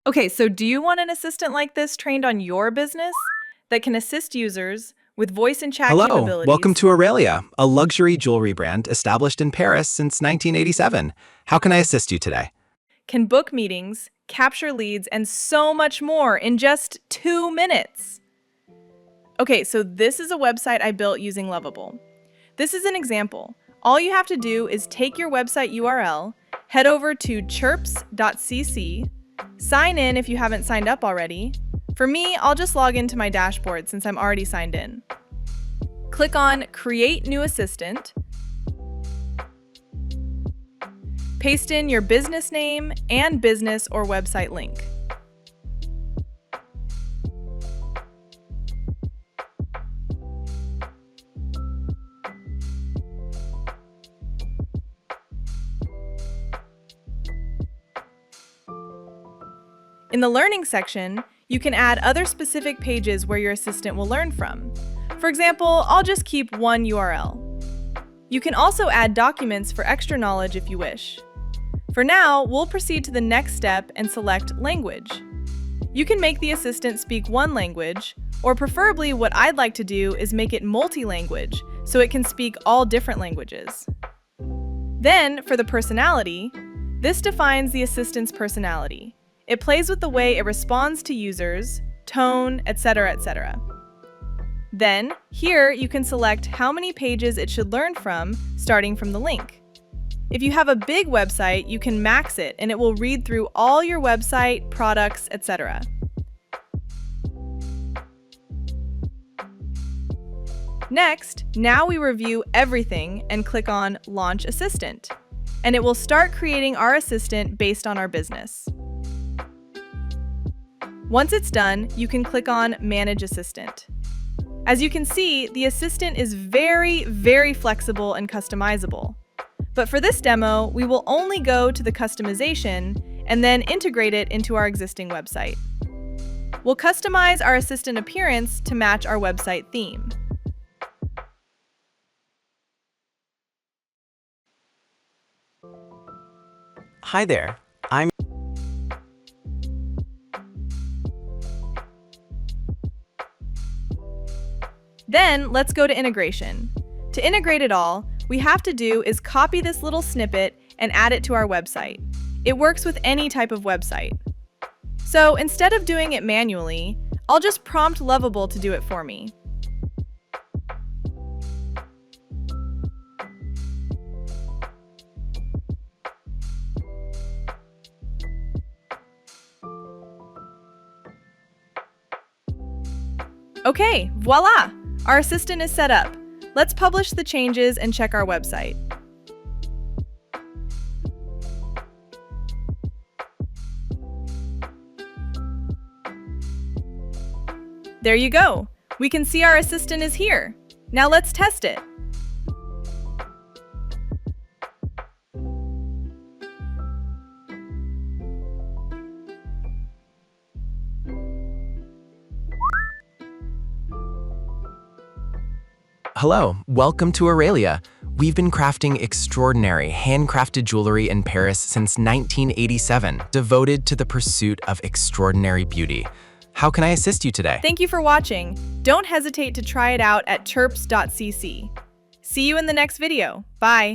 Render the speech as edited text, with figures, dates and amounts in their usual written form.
Okay, so do you want an assistant like this trained on your business that can assist users with voice and chat Hello, welcome capabilities, to Aurelia, a luxury jewelry brand established in Paris since 1987. How can I assist you today? can book meetings, capture leads, and so much more in just 2 minutes? Okay, so this is a website I built using Lovable. This is an example. All you have to do is take your website URL, head over to Chirps.cc, sign in if you haven't signed up already. For me, I'll just log into my dashboard since I'm already signed in. Click on Create New Assistant, paste in your business name and business or website link. In the Learning section, you can add other specific pages where your assistant will learn from. For example, I'll just keep one URL. You can also add documents for extra knowledge if you wish. For now, we'll proceed to the next step and select Language. You can make the assistant speak one language, or preferably what I'd like to do is make it multi-language, so it can speak all different languages. Then, for the personality, this defines the assistant's personality. It plays with the way it responds to users, tone, etc., etc. Then, here you can select how many pages it should learn from, starting from the link. If you have a big website, you can max it and it will read through all your website, products, etc. Next, now we review everything and click on Launch Assistant, and it will start creating our assistant based on our business. Once it's done, you can click on Manage Assistant. As you can see, the assistant is very, very flexible and customizable. But for this demo, we will only go to the customization and then integrate it into our existing website. We'll customize our assistant appearance to match our website theme. Hi there. Then let's go to integration. To integrate it all, we have to do is copy this little snippet and add it to our website. It works with any type of website. So instead of doing it manually, I'll just prompt Lovable to do it for me. Okay, voila! Our assistant is set up. Let's publish the changes and check our website. There you go. We can see our assistant is here. Now let's test it. Hello, welcome to Aurelia. We've been crafting extraordinary, handcrafted jewelry in Paris since 1987, devoted to the pursuit of extraordinary beauty. How can I assist you today? Thank you for watching. Don't hesitate to try it out at Chirps.cc. See you in the next video. Bye.